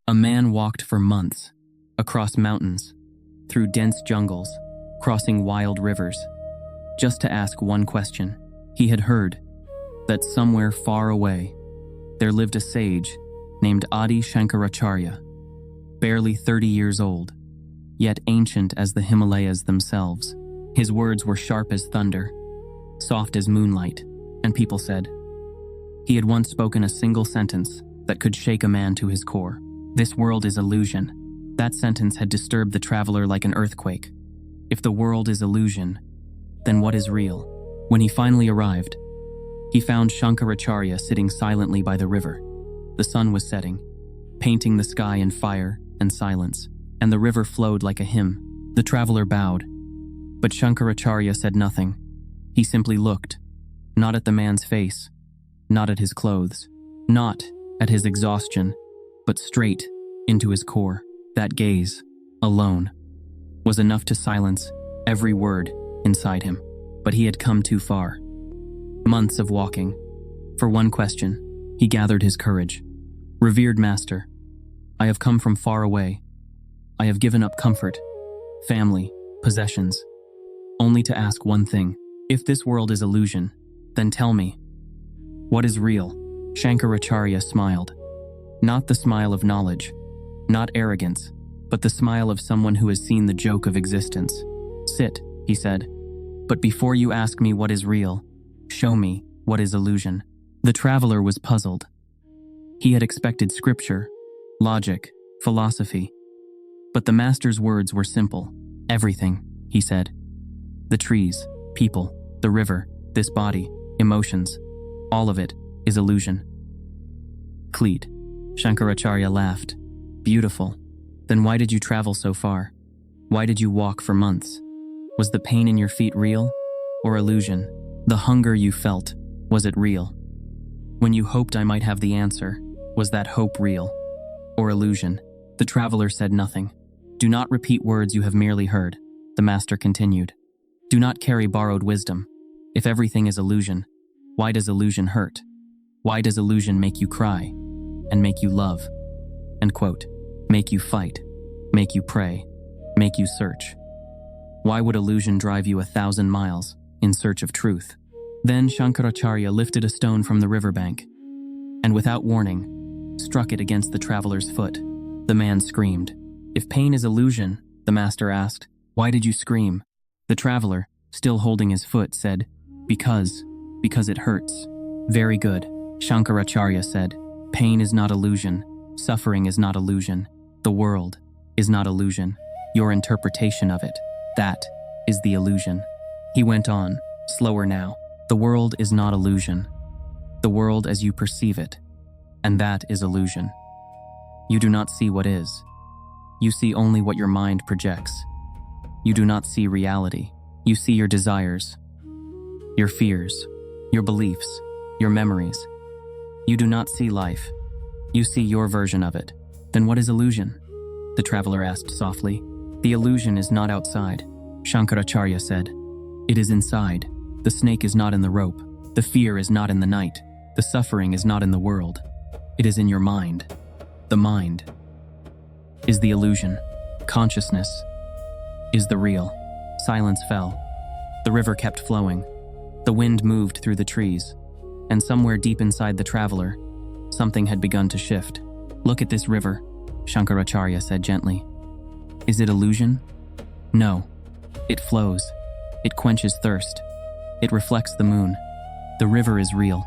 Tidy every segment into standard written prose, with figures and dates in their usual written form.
A man walked for months, across mountains, through dense jungles, crossing wild rivers, just to ask one question. He had heard that somewhere far away, there lived a sage named Adi Shankaracharya, barely 30 years old, yet ancient as the Himalayas themselves. His words were sharp as thunder, soft as moonlight, and people said he had once spoken a single sentence that could shake a man to his core. "This world is illusion." That sentence had disturbed the traveler like an earthquake. If the world is illusion, then what is real? When he finally arrived, he found Shankaracharya sitting silently by the river. The sun was setting, painting the sky in fire and silence, and the river flowed like a hymn. The traveler bowed, but Shankaracharya said nothing. He simply looked, not at the man's face, not at his clothes, not at his exhaustion, but straight into his core. That gaze, alone, was enough to silence every word inside him. But he had come too far. Months of walking. For one question, he gathered his courage. "Revered master, I have come from far away. I have given up comfort, family, possessions, only to ask one thing. If this world is illusion, then tell me, what is real?" Shankaracharya smiled. Not the smile of knowledge, not arrogance, but the smile of someone who has seen the joke of existence. "Sit," he said. "But before you ask me what is real, show me what is illusion." The traveler was puzzled. He had expected scripture, logic, philosophy. But the master's words were simple. "Everything," he said. "The trees, people, the river, this body, emotions, all of it is illusion." "Cleat," Shankaracharya laughed. "Beautiful. Then why did you travel so far? Why did you walk for months? Was the pain in your feet real or illusion? The hunger you felt, was it real? When you hoped I might have the answer, was that hope real or illusion?" The traveler said nothing. "Do not repeat words you have merely heard," the master continued. "Do not carry borrowed wisdom. If everything is illusion, why does illusion hurt? Why does illusion make you cry and make you love? End quote. Make you fight, make you pray, make you search. Why would illusion drive you 1,000 miles in search of truth?" Then Shankaracharya lifted a stone from the riverbank and without warning, struck it against the traveler's foot. The man screamed. "If pain is illusion," the master asked, "why did you scream?" The traveler, still holding his foot, said, Because it hurts." "Very good," Shankaracharya said. "Pain is not illusion. Suffering is not illusion. The world is not illusion. Your interpretation of it, that is the illusion." He went on, slower now. "The world is not illusion. The world as you perceive it, and that is illusion. You do not see what is. You see only what your mind projects. You do not see reality. You see your desires, your fears, your beliefs, your memories. You do not see life. You see your version of it. Then what is illusion?" the traveler asked softly. "The illusion is not outside," Shankaracharya said. "It is inside. The snake is not in the rope. The fear is not in the night. The suffering is not in the world. It is in your mind. The mind is the illusion. Consciousness is the real." Silence fell. The river kept flowing. The wind moved through the trees, and somewhere deep inside the traveler, something had begun to shift. "Look at this river," Shankaracharya said gently. "Is it illusion? No. It flows. It quenches thirst. It reflects the moon. The river is real,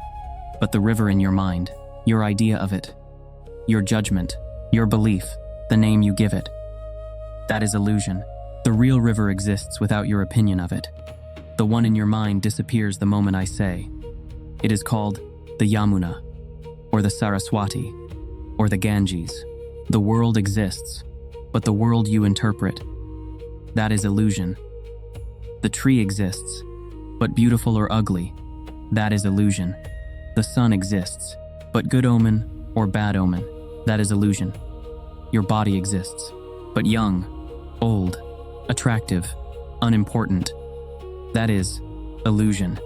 but the river in your mind, your idea of it, your judgment, your belief, the name you give it, that is illusion. The real river exists without your opinion of it. The one in your mind disappears the moment I say. It is called the Yamuna, or the Saraswati, or the Ganges. The world exists, but the world you interpret, that is illusion. The tree exists, but beautiful or ugly, that is illusion. The sun exists, but good omen or bad omen, that is illusion. Your body exists, but young, old, attractive, unimportant, that is illusion.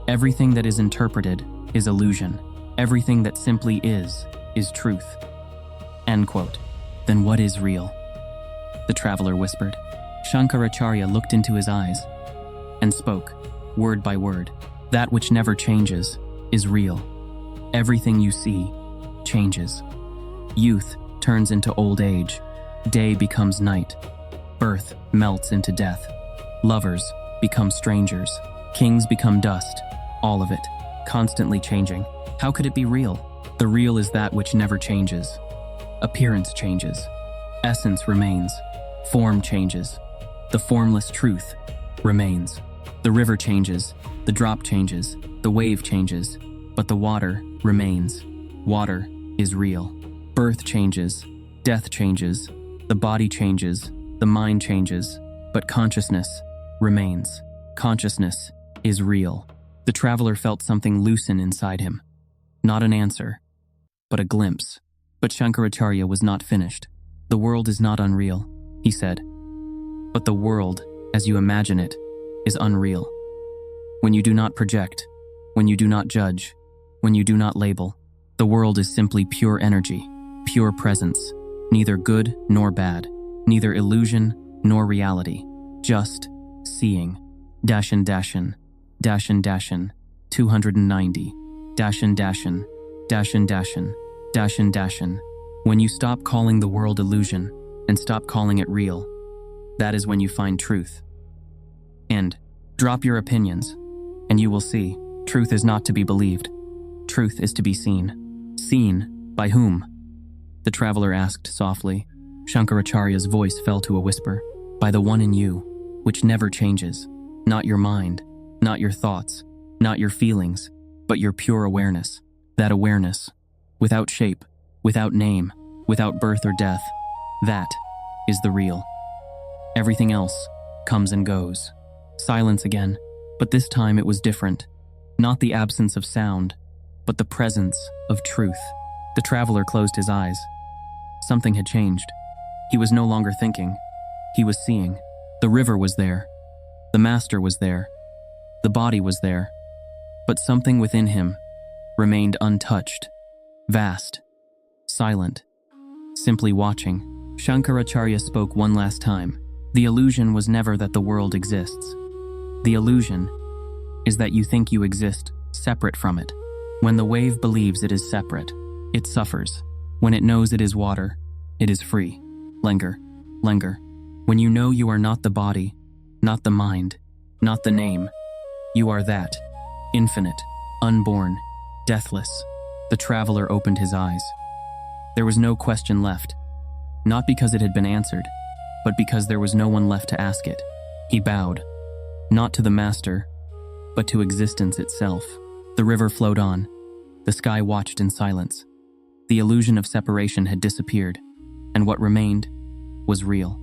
Everything that is interpreted is illusion. Everything that simply is truth. End quote. Then what is real? The traveler whispered. Shankaracharya looked into his eyes and spoke, word by word. That which never changes is real. Everything you see changes. Youth turns into old age. Day becomes night. Birth melts into death. Lovers become strangers. Kings become dust. All of it, constantly changing. How could it be real? The real is that which never changes. Appearance changes. Essence remains. Form changes. The formless truth remains. The river changes. The drop changes. The wave changes. But the water remains. Water is real. Birth changes. Death changes. The body changes. The mind changes. But consciousness remains. Consciousness is real. The traveler felt something loosen inside him. Not an answer, but a glimpse. But Shankaracharya was not finished. The world is not unreal, he said. But the world, as you imagine it, is unreal. When you do not project, when you do not judge, when you do not label, the world is simply pure energy, pure presence, neither good nor bad, neither illusion nor reality, just seeing. Dashin dashin, dashin dashin, 290, dashin dashin, dashin dashin, dashin dashin. When you stop calling the world illusion and stop calling it real, that is when you find truth. And drop your opinions, and you will see, truth is not to be believed. Truth is to be seen. Seen by whom? The traveler asked softly. Shankaracharya's voice fell to a whisper. By the one in you, which never changes. Not your mind, not your thoughts, not your feelings, but your pure awareness. That awareness, without shape, without name, without birth or death, that is the real. Everything else comes and goes. Silence again, but this time it was different. Not the absence of sound, but the presence of truth. The traveler closed his eyes. Something had changed. He was no longer thinking. He was seeing. The river was there. The master was there. The body was there. But something within him remained untouched, vast, silent, simply watching. Shankaracharya spoke one last time. The illusion was never that the world exists. The illusion is that you think you exist separate from it. When the wave believes it is separate, it suffers. When it knows it is water, it is free. Linger, linger. When you know you are not the body, not the mind, not the name, you are that, infinite, unborn, deathless. The traveler opened his eyes. There was no question left, not because it had been answered, but because there was no one left to ask it. He bowed, not to the master, but to existence itself. The river flowed on. The sky watched in silence. The illusion of separation had disappeared, and what remained was real.